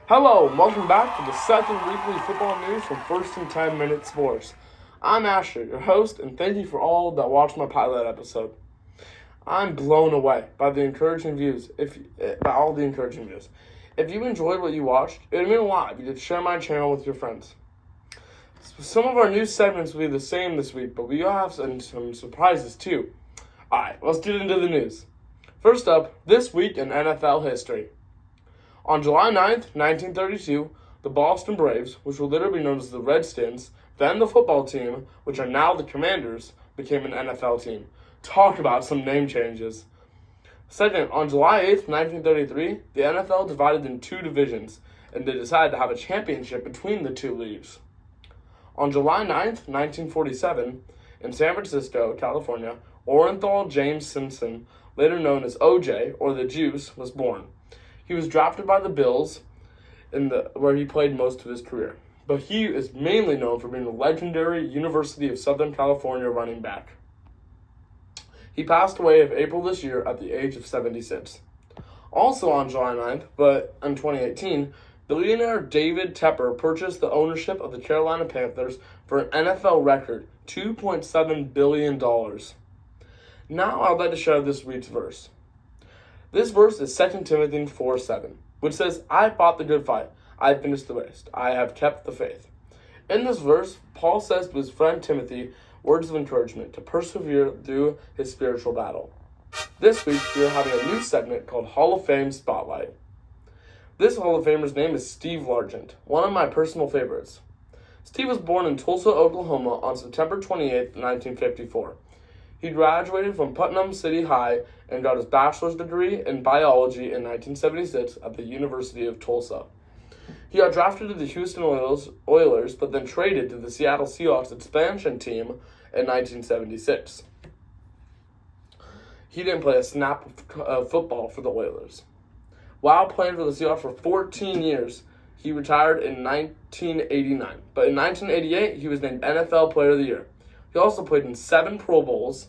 Hello, and welcome back to the second weekly football news from First and 10 Minute Sports. I'm Asher, your host, and thank you for all that watched my pilot episode. I'm blown away by the encouraging views. By all the encouraging views. If you enjoyed what you watched, it would mean a lot if you could share my channel with your friends. Some of our new segments will be the same this week, but we will have some surprises too. Alright, let's get into the news. First up, this week in NFL history. On July 9th, 1932, the Boston Braves, which will later be known as the Redskins, then the football team, which are now the Commanders, became an NFL team. Talk about some name changes. Second, on July 8th, 1933, the NFL divided in two divisions, and they decided to have a championship between the two leagues. On July 9th, 1947, in San Francisco, California, Orenthal James Simpson, later known as OJ, or the Juice, was born. He was drafted by the Bills, where he played most of his career. But he is mainly known for being a legendary University of Southern California running back. He passed away in April this year at the age of 76. Also on July 9th, but in 2018, billionaire David Tepper purchased the ownership of the Carolina Panthers for an NFL record $2.7 billion. Now I'd like to share this week's verse. This verse is 2 Timothy 4:7, which says, I fought the good fight, I have finished the race, I have kept the faith. In this verse, Paul says to his friend Timothy words of encouragement to persevere through his spiritual battle. This week, we are having a new segment called Hall of Fame Spotlight. This Hall of Famer's name is Steve Largent, one of my personal favorites. Steve was born in Tulsa, Oklahoma on September 28, 1954. He graduated from Putnam City High and got his bachelor's degree in biology in 1976 at the University of Tulsa. He got drafted to the Houston Oilers, but then traded to the Seattle Seahawks expansion team in 1976. He didn't play a snap of football for the Oilers. While playing for the Seahawks for 14 years, he retired in 1989. But in 1988, he was named NFL Player of the Year. He also played in 7 Pro Bowls.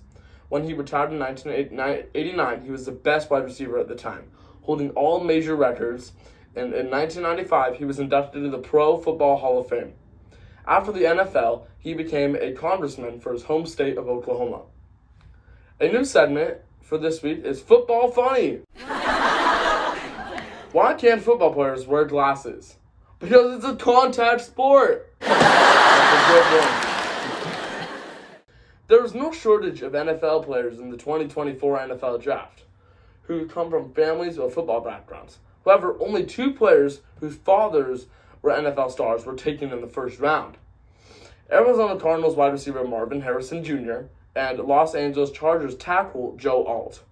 When he retired in 1989, he was the best wide receiver at the time, holding all major records, and in 1995, he was inducted into the Pro Football Hall of Fame. After the NFL, he became a congressman for his home state of Oklahoma. A new segment for this week is Football Funny. Why can't football players wear glasses? Because it's a contact sport. That's a good one. There is no shortage of NFL players in the 2024 NFL Draft who come from families with football backgrounds. However, only 2 players whose fathers were NFL stars were taken in the first round. Arizona Cardinals wide receiver Marvin Harrison Jr. and Los Angeles Chargers tackle Joe Alt.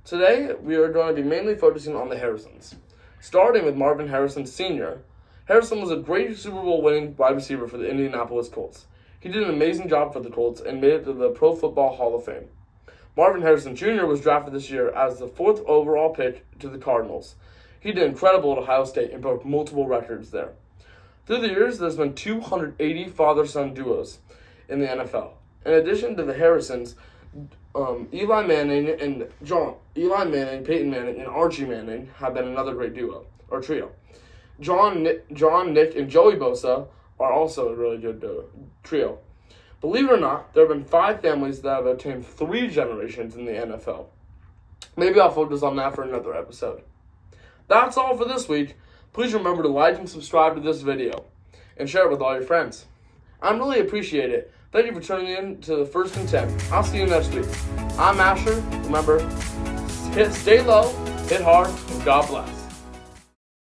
Today, we are going to be mainly focusing on the Harrisons. Starting with Marvin Harrison Sr., Harrison was a great Super Bowl winning wide receiver for the Indianapolis Colts. He did an amazing job for the Colts and made it to the Pro Football Hall of Fame. Marvin Harrison Jr. was drafted this year as the 4th overall pick to the Cardinals. He did incredible at Ohio State and broke multiple records there. Through the years, there's been 280 father-son duos in the NFL. In addition to the Harrisons, Eli Manning, Peyton Manning, and Archie Manning have been another great duo, or trio. John, Nick, and Joey Bosa are also a really good trio. Believe it or not, there have been 5 families that have obtained 3 generations in the NFL. Maybe I'll focus on that for another episode. That's all for this week. Please remember to like and subscribe to this video and share it with all your friends. I really appreciate it. Thank you for tuning in to the First and 10. I'll see you next week. I'm Asher. Remember, stay low, hit hard, and God bless.